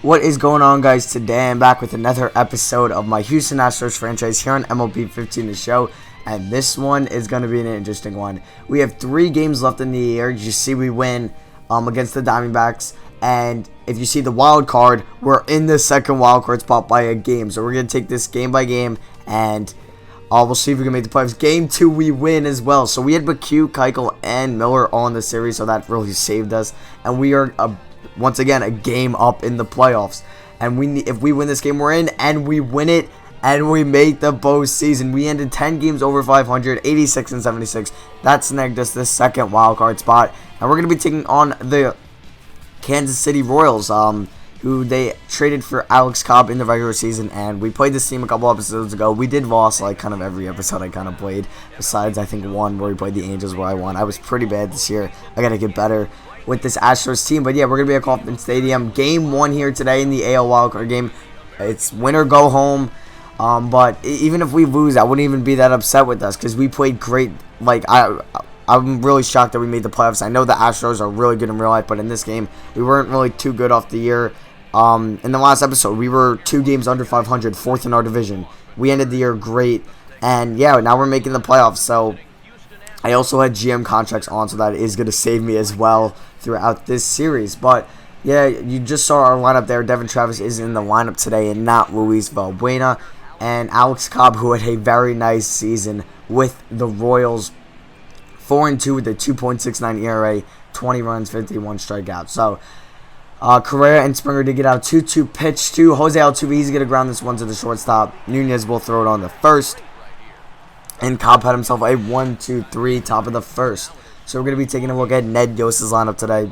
What is going on, guys? Today I'm back with another episode of my Houston Astros franchise here on MLB.13 the show, and this one is going to be an interesting one. We have 3 games left in the year. You see we win against the Diamondbacks, and if you see the wild card, we're in the second wild card spot by a game. So we're going to take this game by game, and we'll see if we can make the playoffs. Game 2, we win as well. So we had McHugh, Keuchel, and Miller all in the series, so that really saved us, and we are once again a game up in the playoffs, and if we win this game, we're in, and we win it, and we make the postseason. We ended 10 games over 500, 86 and 76. That snagged us the second wild card spot, and we're gonna be taking on the Kansas City Royals, who they traded for Alex Cobb in the regular season, and we played this team a couple episodes ago. We did lost like kind of every episode I kind of played, besides I think one where we played the Angels where I won. I was pretty bad this year. I gotta get better with this Astros team, but yeah, we're gonna be at Kauffman Stadium. Game 1 here today in the AL wildcard game. It's win or go home. But even if we lose, I wouldn't even be that upset with us because we played great. Like I'm really shocked that we made the playoffs. I know the Astros are really good in real life, but in this game, we weren't really too good off the year. In the last episode, we were 2 games under 500, 4th in our division. We ended the year great, and yeah, now we're making the playoffs. So I also had GM contracts on, so that is going to save me as well throughout this series. But yeah, you just saw our lineup there. Devin Travis is in the lineup today and not Luis Valbuena. And Alex Cobb, who had a very nice season with the Royals, 4-2 with a 2.69 ERA, 20 runs, 51 strikeouts. So Correa and Springer did get out 2-2 pitch to Jose Altuve. He's going to ground this one to the shortstop. Nunez will throw it on the first. And Cobb had himself a 1-2-3 top of the first. So we're going to be taking a look at Ned Yost's lineup today.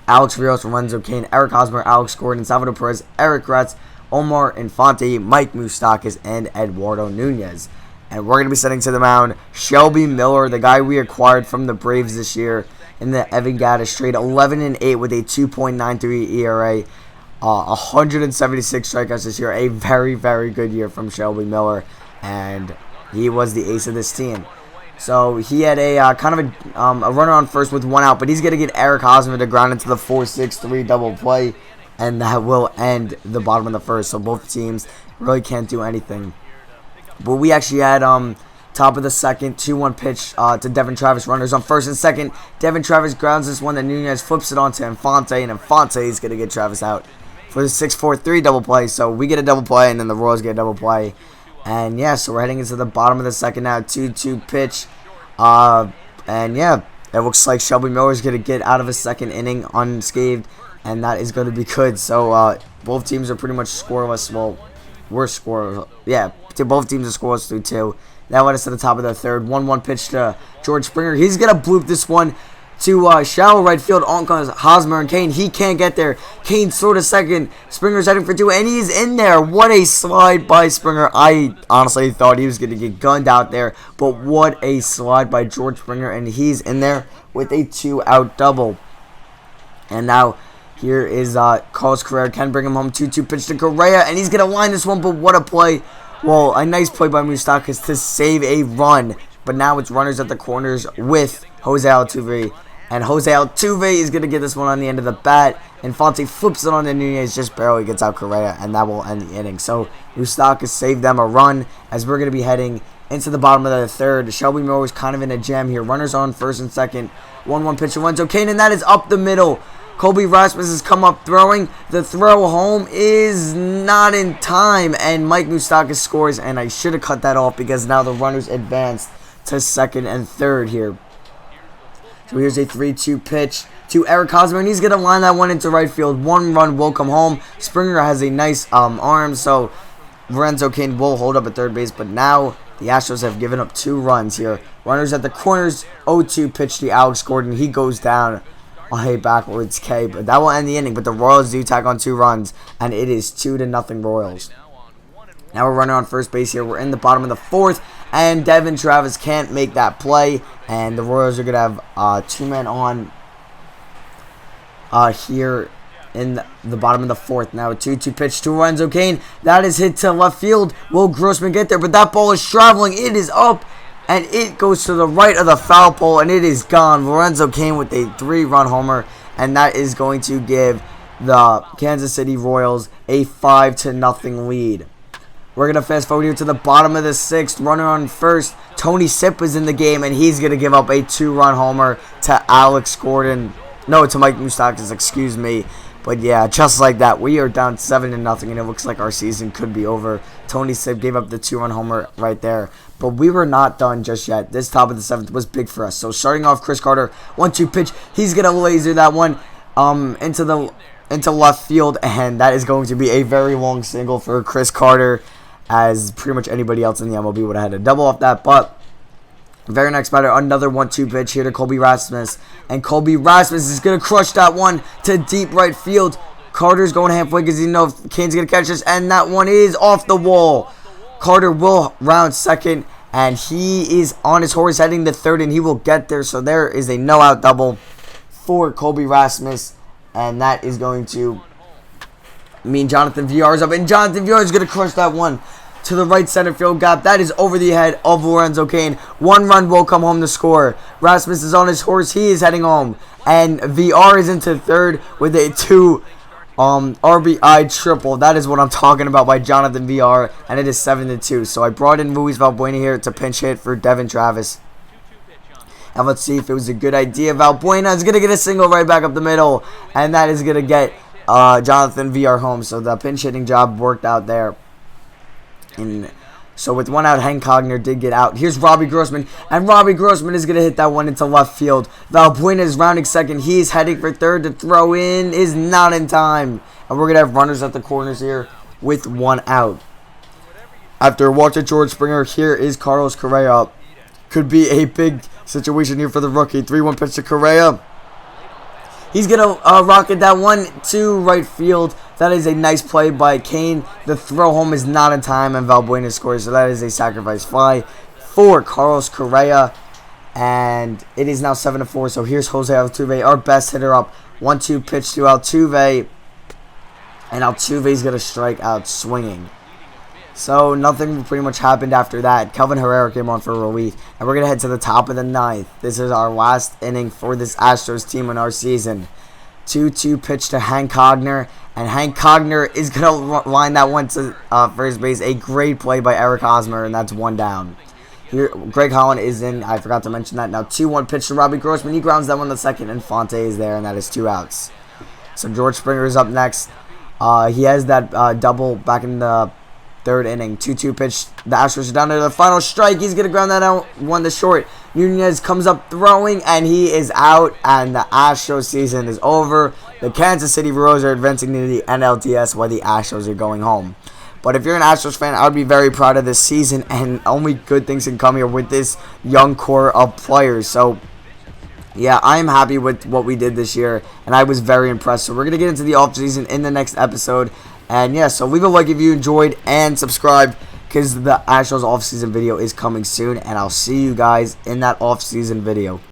Alex Rios, Lorenzo Cain, Eric Hosmer, Alex Gordon, Salvador Perez, Eric Kratz, Omar Infante, Mike Moustakas, and Eduardo Nunez. And we're going to be sending to the mound Shelby Miller, the guy we acquired from the Braves this year in the Evan Gattis trade. 11-8 with a 2.93 ERA, 176 strikeouts this year. A very, very good year from Shelby Miller, and he was the ace of this team. So he had a kind of a runner on first with 1 out, but he's going to get Eric Hosmer to ground into the 4-6-3 double play, and that will end the bottom of the first. So both teams really can't do anything. But we actually had top of the second, 2-1 pitch to Devin Travis. Runners on first and second. Devin Travis grounds this one, then Nunez flips it on to Infante, and Infante is going to get Travis out for the 6-4-3 double play. So we get a double play, and then the Royals get a double play. And yeah, so we're heading into the bottom of the second now. 2-2 pitch. And yeah, it looks like Shelby Miller is going to get out of his second inning unscathed, and that is going to be good. So both teams are pretty much scoreless. Well, we're scoreless. Yeah, both teams are scoreless through 2. That led us to the top of the third. 1-1 pitch to George Springer. He's going to bloop this one to shallow right field. On comes Hosmer and Cain. He can't get there. Cain throw to second. Springer's heading for 2, and he's in there. What a slide by Springer. I honestly thought he was going to get gunned out there, but what a slide by George Springer, and he's in there with a 2-out double. And now here is Carlos Correa. Can bring him home. 2-2 pitch to Correa, and he's going to line this one, but what a play. Well, a nice play by Moustakas to save a run, but now it's runners at the corners with Jose Altuve. And Jose Altuve is going to get this one on the end of the bat. Infante flips it on to Nunez, just barely gets out Correa, and that will end the inning. So Moustakas saved them a run as we're going to be heading into the bottom of the third. Shelby Miller was kind of in a jam here. Runners on first and second. 1-1 pitch to Lorenzo Cain, and that is up the middle. Colby Rasmus has come up throwing. The throw home is not in time, and Mike Moustakas scores, and I should have cut that off because now the runners advanced to second and third here. So here's a 3-2 pitch to Eric Hosmer, and he's going to line that one into right field. 1 run will come home. Springer has a nice arm, so Lorenzo Cain will hold up at third base, but now the Astros have given up 2 runs here. Runners at the corners, 0-2 pitch to Alex Gordon. He goes down on a backwards K, but that will end the inning. But the Royals do tack on 2 runs, and it is 2-0 Royals. Now we're running on first base here. We're in the bottom of the 4th, and Devin Travis can't make that play, and the Royals are going to have 2 men on here in the bottom of the 4th. Now a 2-2 pitch to Lorenzo Cain. That is hit to left field. Will Grossman get there? But that ball is traveling. It is up, and it goes to the right of the foul pole, and it is gone. Lorenzo Cain with a 3-run homer, and that is going to give the Kansas City Royals a 5-0 lead. We're going to fast forward here to the bottom of the 6th. Runner on first. Tony Sipp is in the game, and he's going to give up a 2-run homer to Alex Gordon. No, to Mike Moustakas, excuse me. But yeah, just like that, we are down 7-0, and it looks like our season could be over. Tony Sipp gave up the 2-run homer right there. But we were not done just yet. This top of the 7th was big for us. So starting off, Chris Carter, 1-2 pitch. He's going to laser that one into left field, and that is going to be a very long single for Chris Carter, as pretty much anybody else in the MLB would have had a double off that. But very next batter, another 1-2 pitch here to Colby Rasmus, and Colby Rasmus is going to crush that one to deep right field. Carter's going halfway because he knows Kane's going to catch this, and that one is off the wall. Carter will round second, and he is on his horse heading to third, and he will get there. So there is a no-out double for Colby Rasmus, and that is going to mean Jonathan VR is up, and Jonathan VR is going to crush that one to the right center field gap. That is over the head of Lorenzo Cain. 1 run will come home to score. Rasmus is on his horse. He is heading home, and VR is into third with a 2 RBI triple. That is what I'm talking about by Jonathan VR, and it is 7-2. So I brought in Luis Valbuena here to pinch hit for Devin Travis. And let's see if it was a good idea. Valbuena is going to get a single right back up the middle, and that is going to get Jonathan VR home. So the pinch hitting job worked out there. And so with 1 out, Hank Cogner did get out. Here's Robbie Grossman, and Robbie Grossman is going to hit that one into left field. Valbuena is rounding second. He's heading for third to throw in. Is not in time. And we're going to have runners at the corners here with 1 out. After a walk to George Springer, here is Carlos Correa. Could be a big situation here for the rookie. 3-1 pitch to Correa. He's going to rocket that one to right field. That is a nice play by Cain. The throw home is not in time, and Valbuena scores. So that is a sacrifice fly for Carlos Correa. And it is now 7-4. So here's Jose Altuve, our best hitter, up. 1-2 pitch to Altuve. And Altuve is going to strike out swinging. So nothing pretty much happened after that. Kelvin Herrera came on for relief. And we're going to head to the top of the 9th. This is our last inning for this Astros team in our season. 2-2 pitch to Hank Cogner. And Hank Cogner is going to line that one to first base. A great play by Eric Hosmer, and that's 1 down. Here, Greg Holland is in. I forgot to mention that. Now 2-1 pitch to Robbie Grossman. He grounds that one to second, and Fonte is there, and that is 2 outs. So George Springer is up next. He has that double back in the 3rd inning. 2-2 pitch. The Astros are down to the final strike. He's going to ground that out one to short. Nunez comes up throwing, and he is out, and the Astros season is over. The Kansas City Royals are advancing to the NLDS while the Astros are going home. But if you're an Astros fan, I would be very proud of this season, and only good things can come here with this young core of players. So yeah, I'm happy with what we did this year, and I was very impressed. So we're going to get into the offseason in the next episode. And yeah, so leave a like if you enjoyed, and subscribe, because the Astros offseason video is coming soon, and I'll see you guys in that offseason video.